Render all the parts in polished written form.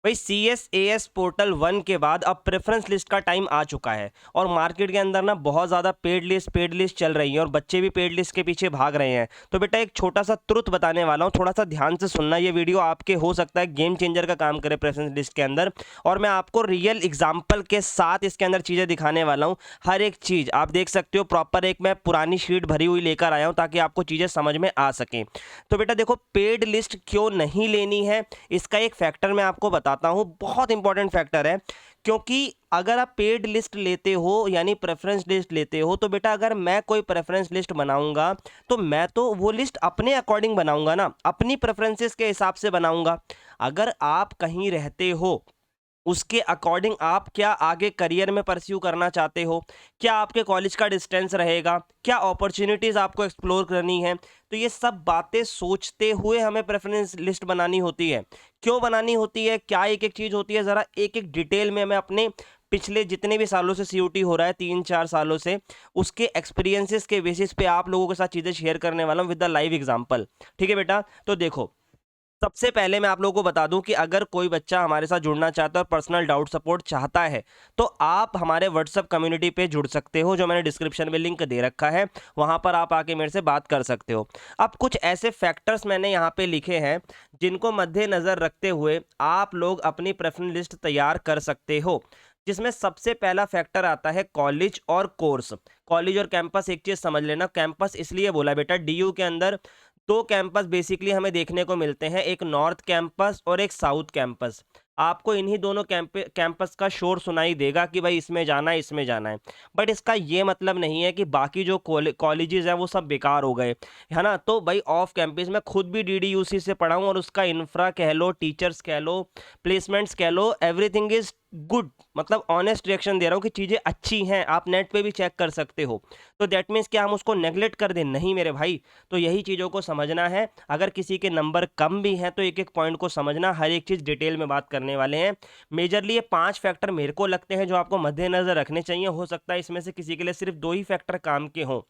भाई CSAS portal 1 के बाद अब प्रेफरेंस लिस्ट का टाइम आ चुका है और मार्केट के अंदर ना बहुत ज़्यादा पेड लिस्ट चल रही है और बच्चे भी पेड लिस्ट के पीछे भाग रहे हैं। तो बेटा एक छोटा सा ट्रुथ बताने वाला हूँ, थोड़ा सा ध्यान से सुनना। ये वीडियो आपके हो सकता है गेम चेंजर का काम करे प्रेफरेंस लिस्ट के अंदर, और मैं आपको रियल एग्जाम्पल के साथ इसके अंदर चीज़ें दिखाने वाला हूँ। हर एक चीज़ आप देख सकते हो प्रॉपर, एक मैं पुरानी शीट भरी हुई लेकर आया हूँ ताकि आपको चीज़ें समझ में आ सकें। तो बेटा देखो, पेड लिस्ट क्यों नहीं लेनी है इसका एक फैक्टर मैं आपको बताता हूँ, बहुत इंपॉर्टेंट फैक्टर है। क्योंकि अगर आप पेड लिस्ट लेते हो यानी प्रेफरेंस लिस्ट लेते हो, तो बेटा अगर मैं कोई प्रेफरेंस लिस्ट बनाऊंगा तो मैं तो वो लिस्ट अपने अकॉर्डिंग बनाऊंगा ना, अपनी प्रेफरेंसेस के हिसाब से बनाऊंगा। अगर आप कहीं रहते हो उसके अकॉर्डिंग आप क्या आगे करियर में परस्यू करना चाहते हो, क्या आपके कॉलेज का डिस्टेंस रहेगा, क्या अपॉर्चुनिटीज़ आपको एक्सप्लोर करनी है, तो ये सब बातें सोचते हुए हमें प्रेफरेंस लिस्ट बनानी होती है। क्यों बनानी होती है, क्या एक एक चीज़ होती है, ज़रा एक एक डिटेल में मैं अपने पिछले जितने भी सालों से COT हो रहा है 3-4 सालों से, उसके एक्सपीरियंसेस के बेसिस पे आप लोगों के साथ चीज़ें शेयर करने वाला हूँ विद द लाइव एग्जांपल। ठीक है बेटा, तो देखो सबसे पहले मैं आप लोगों को बता दूं कि अगर कोई बच्चा हमारे साथ जुड़ना चाहता है और पर्सनल डाउट सपोर्ट चाहता है, तो आप हमारे व्हाट्सएप कम्युनिटी पे जुड़ सकते हो, जो मैंने डिस्क्रिप्शन में लिंक दे रखा है। वहां पर आप आके मेरे से बात कर सकते हो। अब कुछ ऐसे फैक्टर्स मैंने यहाँ पे लिखे हैं जिनको मद्देनजर रखते हुए आप लोग अपनी प्रेफरेंस लिस्ट तैयार कर सकते हो, जिसमें सबसे पहला फैक्टर आता है कॉलेज और कोर्स। कॉलेज और कैंपस एक चीज़ समझ लेना, कैंपस इसलिए बोला बेटा, DU के अंदर दो कैंपस बेसिकली हमें देखने को मिलते हैं, एक नॉर्थ कैंपस और एक साउथ कैंपस। आपको इन्हीं दोनों कैंपस का शोर सुनाई देगा कि भाई इसमें जाना है, इसमें जाना है। बट इसका ये मतलब नहीं है कि बाकी जो कॉलेजेस हैं वो सब बेकार हो गए, है ना। तो भाई ऑफ कैंपस मैं खुद भी DDUC से पढ़ा हूँ और उसका इंफ्रा कह लो, टीचर्स कह लो, प्लेसमेंट्स कह लो, एवरीथिंग इज गुड। मतलब ऑनेस्ट रिएक्शन दे रहा हूँ कि चीज़ें अच्छी हैं, आप नेट पे भी चेक कर सकते हो। तो दैट मीन्स कि हम उसको नेगलेक्ट कर दें, नहीं मेरे भाई। तो यही चीज़ों को समझना है। अगर किसी के नंबर कम भी हैं तो एक एक पॉइंट को समझना, हर एक चीज़ डिटेल में बात करने वाले हैं। मेजरली ये 5 फैक्टर मेरे को लगते हैं जो आपको मद्देनजर रखने चाहिए। हो सकता है इसमें से किसी के लिए सिर्फ 2 ही फैक्टर काम के हों,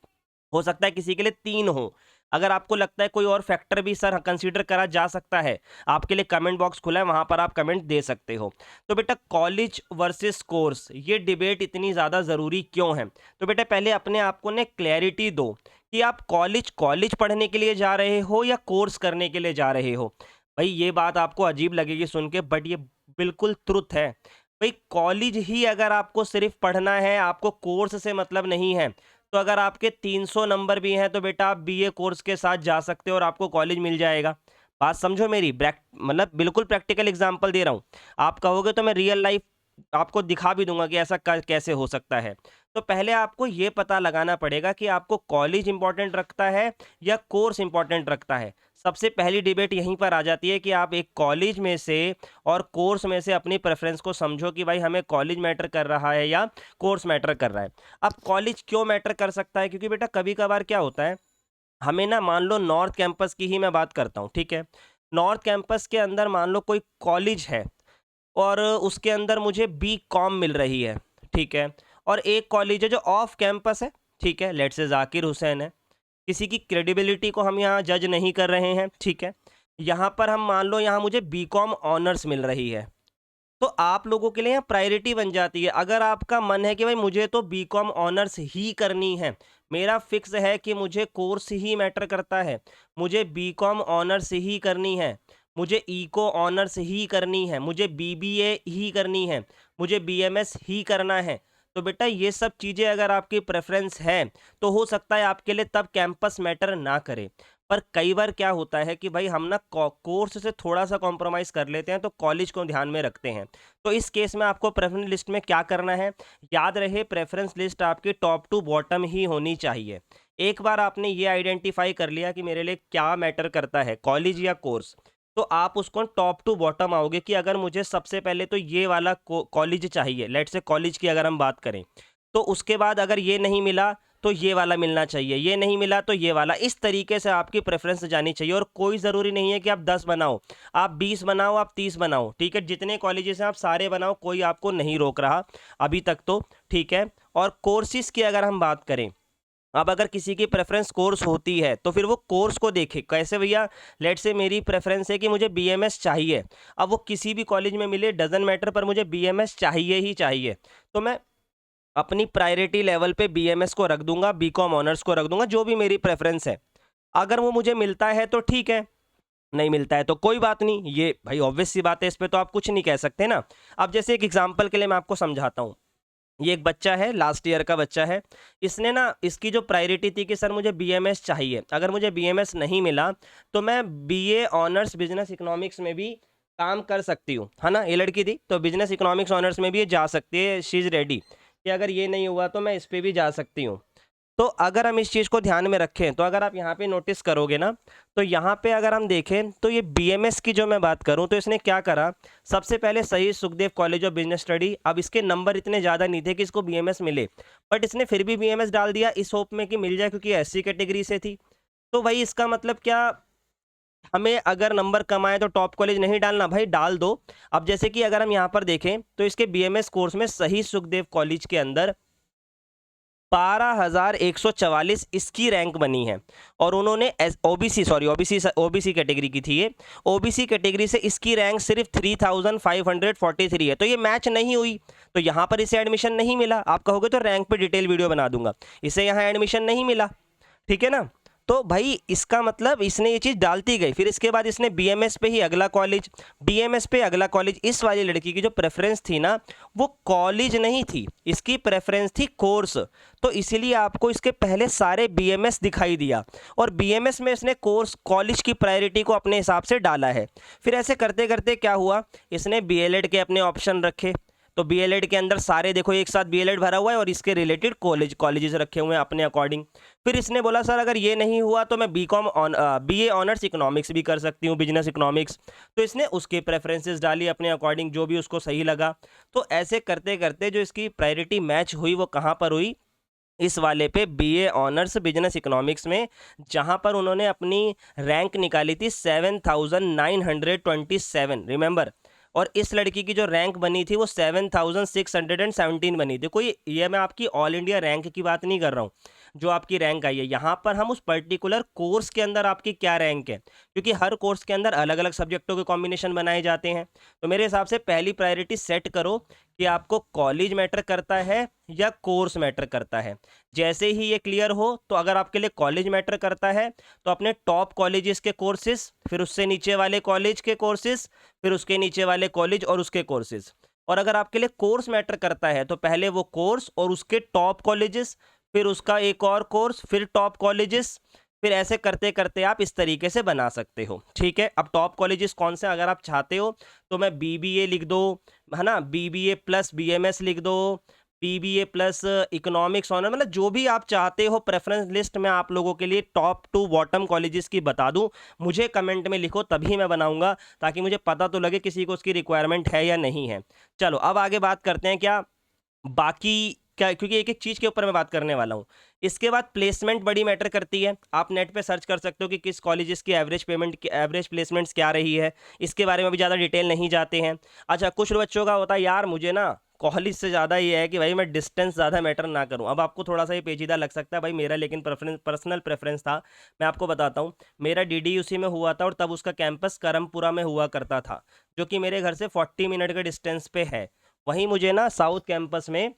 हो सकता है किसी के लिए 3 हो। अगर आपको लगता है कोई और फैक्टर भी सर कंसीडर करा जा सकता है, आपके लिए कमेंट बॉक्स खुला है, वहां पर आप कमेंट दे सकते हो। तो बेटा कॉलेज वर्सेस कोर्स, ये डिबेट इतनी ज़्यादा ज़रूरी क्यों है? तो बेटा पहले अपने आप को ने क्लैरिटी दो कि आप कॉलेज कॉलेज पढ़ने के लिए जा रहे हो या कोर्स करने के लिए जा रहे हो। भाई ये बात आपको अजीब लगेगी सुन के, बट ये बिल्कुल ट्रुथ है। भाई कॉलेज ही अगर आपको सिर्फ पढ़ना है, आपको कोर्स से मतलब नहीं है, तो अगर आपके 300 नंबर भी हैं तो बेटा आप BA कोर्स के साथ जा सकते हो और आपको कॉलेज मिल जाएगा। बात समझो मेरी, मतलब बिल्कुल प्रैक्टिकल एग्जांपल दे रहा हूँ। आप कहोगे तो मैं रियल लाइफ आपको दिखा भी दूंगा कि ऐसा कैसे हो सकता है। तो पहले आपको ये पता लगाना पड़ेगा कि आपको कॉलेज इंपॉर्टेंट रखता है या कोर्स इंपॉर्टेंट रखता है। सबसे पहली डिबेट यहीं पर आ जाती है कि आप एक कॉलेज में से और कोर्स में से अपनी प्रेफरेंस को समझो कि भाई हमें कॉलेज मैटर कर रहा है या कोर्स मैटर कर रहा है। अब कॉलेज क्यों मैटर कर सकता है, क्योंकि बेटा कभी कभार क्या होता है, हमें ना मान लो नॉर्थ कैंपस की ही मैं बात करता हूँ, ठीक है। नॉर्थ कैंपस के अंदर मान लो कोई कॉलेज है और उसके अंदर मुझे BCom मिल रही है, ठीक है। और एक कॉलेज है जो ऑफ कैंपस है, ठीक है, लेट्स से जाकिर हुसैन है। किसी की क्रेडिबिलिटी को हम यहाँ जज नहीं कर रहे हैं, ठीक है। यहाँ पर हम मान लो यहाँ मुझे BCom ऑनर्स मिल रही है, तो आप लोगों के लिए यहाँ प्रायोरिटी बन जाती है। अगर आपका मन है कि भाई मुझे तो BCom ऑनर्स ही करनी है, मेरा फिक्स है कि मुझे कोर्स ही मैटर करता है, मुझे BCom ऑनर्स ही करनी है, मुझे इको ऑनर्स ही करनी है, मुझे BBA ही करनी है, मुझे BMS ही करना है, तो बेटा ये सब चीज़ें अगर आपकी प्रेफरेंस है तो हो सकता है आपके लिए तब कैंपस मैटर ना करे। पर कई बार क्या होता है कि भाई हम ना कोर्स से थोड़ा सा कॉम्प्रोमाइज़ कर लेते हैं तो कॉलेज को ध्यान में रखते हैं। तो इस केस में आपको प्रेफरेंस लिस्ट में क्या करना है, याद रहे प्रेफरेंस लिस्ट आपकी टॉप टू बॉटम ही होनी चाहिए। एक बार आपने ये आइडेंटिफाई कर लिया कि मेरे लिए क्या मैटर करता है, कॉलेज या कोर्स, तो आप उसको टॉप टू बॉटम आओगे कि अगर मुझे सबसे पहले तो ये वाला कॉलेज चाहिए, लेट्स से कॉलेज की अगर हम बात करें, तो उसके बाद अगर ये नहीं मिला तो ये वाला मिलना चाहिए, ये नहीं मिला तो ये वाला। इस तरीके से आपकी प्रेफरेंस जानी चाहिए। और कोई ज़रूरी नहीं है कि आप 10 बनाओ, आप 20 बनाओ, आप 30 बनाओ, ठीक है। जितने कॉलेजेस हैं आप सारे बनाओ, कोई आपको नहीं रोक रहा अभी तक तो, ठीक है। और कोर्सेज की अगर हम बात करें अब अगर किसी की प्रेफरेंस कोर्स होती है तो फिर वो कोर्स को देखे कैसे भैया। लेट से मेरी प्रेफरेंस है कि मुझे बीएमएस चाहिए, अब वो किसी भी कॉलेज में मिले डजन मैटर, पर मुझे बीएमएस चाहिए ही चाहिए, तो मैं अपनी प्रायोरिटी लेवल पे बीएमएस को रख दूंगा, बीकॉम ऑनर्स को रख दूंगा, जो भी मेरी प्रेफरेंस है। अगर वो मुझे मिलता है तो ठीक है, नहीं मिलता है तो कोई बात नहीं। ये भाई ऑब्वियस सी बात है, इस पे तो आप कुछ नहीं कह सकते ना। अब जैसे एक एग्जांपल के लिए मैं आपको समझाता हूँ। ये एक बच्चा है, लास्ट ईयर का बच्चा है। इसने ना, इसकी जो प्रायोरिटी थी कि सर मुझे बीएमएस चाहिए, अगर मुझे बीएमएस नहीं मिला तो मैं बीए ऑनर्स बिजनेस इकोनॉमिक्स में भी काम कर सकती हूँ, है ना। ये लड़की थी तो बिजनेस इकोनॉमिक्स ऑनर्स में भी ये जा सकती है, शी इज़ रेडी कि अगर ये नहीं हुआ तो मैं इस पे भी जा सकती हूँ। तो अगर हम इस चीज़ को ध्यान में रखें तो अगर आप यहाँ पे नोटिस करोगे ना, तो यहाँ पे अगर हम देखें तो ये बीएमएस की जो मैं बात करूँ तो इसने क्या करा, सबसे पहले सही Sukhdev college of business study. अब इसके नंबर इतने ज़्यादा नहीं थे कि इसको बीएमएस मिले, बट इसने फिर भी बीएमएस डाल दिया इस होप में कि मिल जाए, क्योंकि एससी कैटेगरी से थी। तो भाई इसका मतलब क्या, हमें अगर नंबर कम आए तो टॉप कॉलेज नहीं डालना, भाई डाल दो। अब जैसे कि अगर हम यहाँ पर देखें तो इसके बीएमएस कोर्स में सही सुखदेव कॉलेज के अंदर 12,144 इसकी रैंक बनी है। और उन्होंने ओबीसी, सॉरी ओबीसी कैटेगरी की थी ये, ओबीसी कैटेगरी से इसकी रैंक सिर्फ 3,543 है। तो ये मैच नहीं हुई, तो यहाँ पर इसे एडमिशन नहीं मिला। आप कहोगे तो रैंक पे डिटेल वीडियो बना दूंगा, इसे यहाँ एडमिशन नहीं मिला, ठीक है ना। तो भाई इसका मतलब इसने ये चीज़ डालती गई, फिर इसके बाद इसने बीएमएस पे ही अगला कॉलेज, बीएमएस पे अगला कॉलेज। इस वाली लड़की की जो प्रेफरेंस थी ना, वो कॉलेज नहीं थी, इसकी प्रेफरेंस थी कोर्स। तो इसीलिए आपको इसके पहले सारे बीएमएस दिखाई दिया, और बीएमएस में इसने कोर्स कॉलेज की प्रायोरिटी को अपने हिसाब से डाला है। फिर ऐसे करते करते क्या हुआ, इसने बीएलएड के अपने ऑप्शन रखे, तो बीएलएड के अंदर सारे देखो एक साथ बीएलएड भरा हुआ है और इसके रिलेटेड कॉलेजेस रखे हुए हैं अपने अकॉर्डिंग। फिर इसने बोला सर अगर ये नहीं हुआ तो मैं बीए ऑनर्स इकोनॉमिक्स भी कर सकती हूँ, बिजनेस इकोनॉमिक्स। तो इसने उसके प्रेफरेंसेस डाली अपने अकॉर्डिंग, जो भी उसको सही लगा। तो ऐसे करते करते जो इसकी प्रायोरिटी मैच हुई वो कहाँ पर हुई, इस वाले पे बीए ऑनर्स बिजनेस इकोनॉमिक्स में, जहां पर उन्होंने अपनी रैंक निकाली थी 7,927, रिमेंबर। और इस लड़की की जो रैंक बनी थी वो 7,617 बनी थी। कोई ये मैं आपकी ऑल इंडिया रैंक की बात नहीं कर रहा हूँ, जो आपकी रैंक आई है यहाँ पर हम उस पर्टिकुलर कोर्स के अंदर आपकी क्या रैंक है, क्योंकि हर कोर्स के अंदर अलग अलग सब्जेक्टों के कॉम्बिनेशन बनाए जाते हैं। तो मेरे हिसाब से पहली प्रायोरिटी सेट करो कि आपको कॉलेज मैटर करता है या कोर्स मैटर करता है। जैसे ही ये क्लियर हो, तो अगर आपके लिए कॉलेज मैटर करता है तो अपने टॉप कॉलेजेस के कोर्सेज, फिर उससे नीचे वाले कॉलेज के कोर्सेज, फिर उसके नीचे वाले कॉलेज और उसके कोर्सेज। और अगर आपके लिए कोर्स मैटर करता है तो पहले वो कोर्स और उसके टॉप कॉलेजेस, फिर उसका एक और कोर्स, फिर टॉप कॉलेजेस, फिर ऐसे करते करते आप इस तरीके से बना सकते हो, ठीक है। अब टॉप कॉलेजेस कौन से अगर आप चाहते हो तो मैं बीबीए लिख दो, है ना, बीबीए प्लस बीएमएस लिख दो, बीबीए प्लस इकोनॉमिक्स ऑनर, मतलब जो भी आप चाहते हो। प्रेफरेंस लिस्ट में आप लोगों के लिए टॉप टू बॉटम कॉलेजेस की बता दूं, मुझे कमेंट में लिखो तभी मैं बनाऊंगा, ताकि मुझे पता तो लगे किसी को उसकी रिक्वायरमेंट है या नहीं है। चलो अब आगे बात करते हैं क्या बाकी क्या, क्योंकि एक एक चीज़ के ऊपर मैं बात करने वाला हूँ। इसके बाद प्लेसमेंट बड़ी मैटर करती है। आप नेट पे सर्च कर सकते हो कि किस कॉलेजेस की एवरेज पेमेंट की एवरेज प्लेसमेंट्स क्या रही है, इसके बारे में भी ज़्यादा डिटेल नहीं जाते हैं। अच्छा, कुछ बच्चों का होता है यार मुझे ना कॉलेज से ज़्यादा ये है कि भाई मैं डिस्टेंस ज़्यादा मैटर ना करूँ। अब आपको थोड़ा सा ये पेचीदा लग सकता है भाई, मेरा लेकिन पर्सनल प्रेफरेंस था। मैं आपको बताता हूँ, मेरा डीडीयूसी में हुआ था और तब उसका कैंपस करमपुरा में हुआ करता था, जो कि मेरे घर से 40 मिनट के डिस्टेंस पे है। वहीं मुझे ना साउथ कैंपस में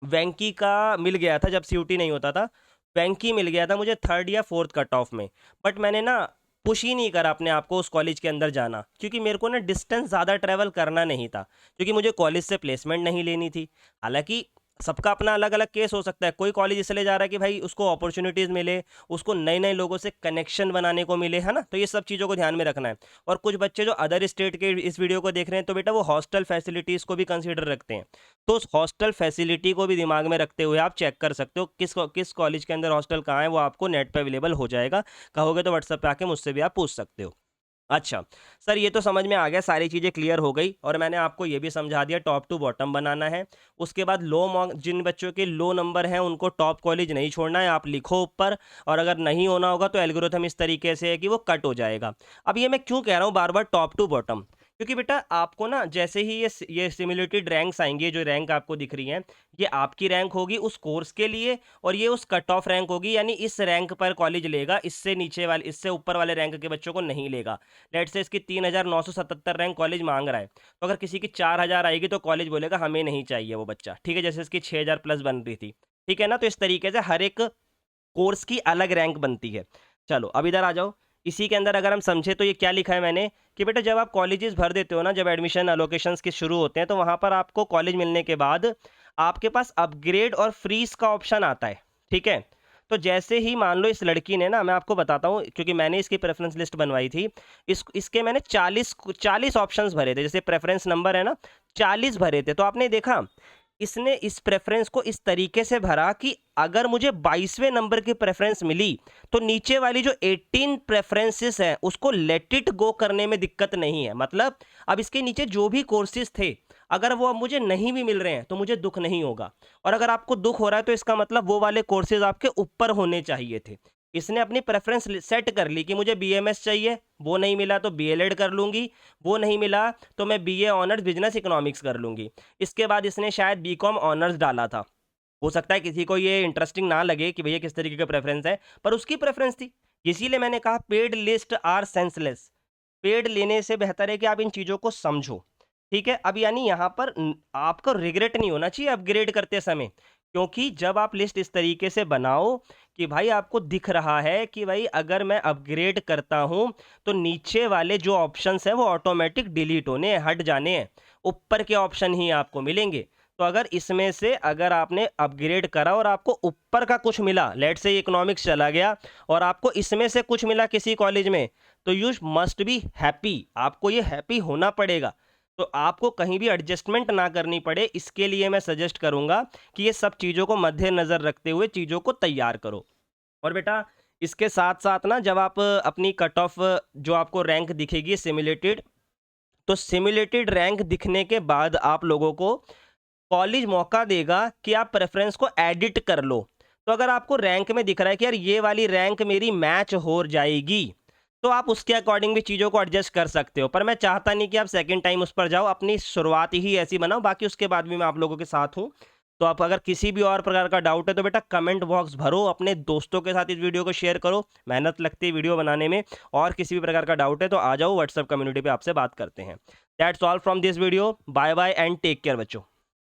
वेंकी का मिल गया था, जब सीयूटी नहीं होता था, वेंकी मिल गया था मुझे थर्ड या फोर्थ कट ऑफ में। बट मैंने ना पुश ही नहीं करा अपने आप को उस कॉलेज के अंदर जाना, क्योंकि मेरे को ना डिस्टेंस ज़्यादा ट्रैवल करना नहीं था, क्योंकि मुझे कॉलेज से प्लेसमेंट नहीं लेनी थी। हालांकि सबका अपना अलग अलग केस हो सकता है, कोई कॉलेज इसलिए जा रहा है कि भाई उसको अपॉर्चुनिटीज़ मिले, उसको नए नए लोगों से कनेक्शन बनाने को मिले, है ना। तो ये सब चीज़ों को ध्यान में रखना है। और कुछ बच्चे जो अदर स्टेट के इस वीडियो को देख रहे हैं, तो बेटा वो हॉस्टल फैसिलिटीज़ को भी कंसीडर रखते हैं, तो उस हॉस्टल फैसिलिटी को भी दिमाग में रखते हुए आप चेक कर सकते हो किस कॉलेज के अंदर हॉस्टल कहाँ है, वो आपको नेट पर अवेलेबल हो जाएगा। कहोगे तो व्हाट्सएप पे आके मुझसे भी आप पूछ सकते हो। अच्छा सर, ये तो समझ में आ गया, सारी चीज़ें क्लियर हो गई, और मैंने आपको ये भी समझा दिया टॉप टू बॉटम बनाना है। उसके बाद जिन बच्चों के लो नंबर हैं उनको टॉप कॉलेज नहीं छोड़ना है, आप लिखो ऊपर, और अगर नहीं होना होगा तो एल्गोरिथम इस तरीके से है कि वो कट हो जाएगा। अब ये मैं क्यों कह रहा हूँ बार बार टॉप टू बॉटम, क्योंकि बेटा आपको ना जैसे ही ये सिमुलेटेड रैंक्स आएंगे, जो रैंक आपको दिख रही हैं, ये आपकी रैंक होगी उस कोर्स के लिए, और ये उस कट ऑफ रैंक होगी, यानी इस रैंक पर कॉलेज लेगा, इससे नीचे वाले, इससे ऊपर वाले रैंक के बच्चों को नहीं लेगा। लेट से इसकी 3977 रैंक कॉलेज मांग रहा है, तो अगर किसी की 4000 आएगी तो कॉलेज बोलेगा हमें नहीं चाहिए वो बच्चा, ठीक है, जैसे इसकी 6000 प्लस बन रही थी, ठीक है ना। तो इस तरीके से हर एक कोर्स की अलग रैंक बनती है। चलो अब इधर आ जाओ, इसी के अंदर अगर हम समझे तो ये क्या लिखा है मैंने कि बेटा जब आप कॉलेजेस भर देते हो ना, जब एडमिशन अलोकेशंस के शुरू होते हैं, तो वहाँ पर आपको कॉलेज मिलने के बाद आपके पास अपग्रेड और फ्रीज का ऑप्शन आता है, ठीक है। तो जैसे ही मान लो इस लड़की ने ना, मैं आपको बताता हूँ क्योंकि मैंने इसकी प्रेफरेंस लिस्ट बनवाई थी, इसके मैंने 40 ऑप्शंस भरे थे, जैसे प्रेफरेंस नंबर है ना, 40 भरे थे। तो आपने देखा इसने इस प्रेफरेंस को इस तरीके से भरा कि अगर मुझे 22वें नंबर की प्रेफरेंस मिली तो नीचे वाली जो 18 प्रेफरेंसेस हैं उसको लेट इट गो करने में दिक्कत नहीं है। मतलब अब इसके नीचे जो भी कोर्सेज थे, अगर वो अब मुझे नहीं भी मिल रहे हैं तो मुझे दुख नहीं होगा, और अगर आपको दुख हो रहा है तो इसका मतलब वो वाले कोर्सेज आपके ऊपर होने चाहिए थे। इसने अपनी प्रेफरेंस सेट कर ली कि मुझे बीएमएस चाहिए, वो नहीं मिला तो बीएलएड कर लूंगी, वो नहीं मिला तो मैं बीए ऑनर्स बिजनेस इकोनॉमिक्स कर लूंगी। इसके बाद इसने शायद बीकॉम ऑनर्स डाला था, हो सकता है किसी को ये इंटरेस्टिंग ना लगे कि भैया किस तरीके का प्रेफरेंस है, पर उसकी प्रेफरेंस थी। इसीलिए मैंने कहा paid list are senseless, paid लेने से बेहतर है कि आप इन चीज़ों को समझो, ठीक है। अब यानी यहाँ पर आपको रिग्रेट नहीं होना चाहिए अपग्रेड करते समय, क्योंकि जब आप लिस्ट इस तरीके से बनाओ कि भाई आपको दिख रहा है कि भाई अगर मैं अपग्रेड करता हूँ तो नीचे वाले जो ऑप्शंस हैं वो ऑटोमेटिक डिलीट होने हैं, हट जाने हैं, ऊपर के ऑप्शन ही आपको मिलेंगे। तो अगर इसमें से अगर आपने अपग्रेड करा और आपको ऊपर का कुछ मिला, लेट से इकोनॉमिक्स चला गया और आपको इसमें से कुछ मिला किसी कॉलेज में, तो यू मस्ट बी हैप्पी, आपको ये हैप्पी होना पड़ेगा। तो आपको कहीं भी एडजस्टमेंट ना करनी पड़े, इसके लिए मैं सजेस्ट करूंगा कि ये सब चीज़ों को मद्देनज़र रखते हुए चीज़ों को तैयार करो। और बेटा इसके साथ साथ ना, जब आप अपनी कट ऑफ जो आपको रैंक दिखेगी सिमुलेटेड, तो सिमुलेटेड रैंक दिखने के बाद आप लोगों को कॉलेज मौका देगा कि आप प्रेफरेंस को एडिट कर लो। तो अगर आपको रैंक में दिख रहा है कि यार ये वाली रैंक मेरी मैच हो जाएगी, तो आप उसके अकॉर्डिंग भी चीज़ों को एडजस्ट कर सकते हो। पर मैं चाहता नहीं कि आप सेकंड टाइम उस पर जाओ, अपनी शुरुआत ही ऐसी बनाओ, बाकी उसके बाद भी मैं आप लोगों के साथ हूँ। तो आप अगर किसी भी और प्रकार का डाउट है तो बेटा कमेंट बॉक्स भरो, अपने दोस्तों के साथ इस वीडियो को शेयर करो, मेहनत लगती है वीडियो बनाने में। और किसी भी प्रकार का डाउट है तो आ जाओ व्हाट्सएप कम्युनिटी पे, आपसे बात करते हैं। That's all from this video, bye bye and take care बच्चों।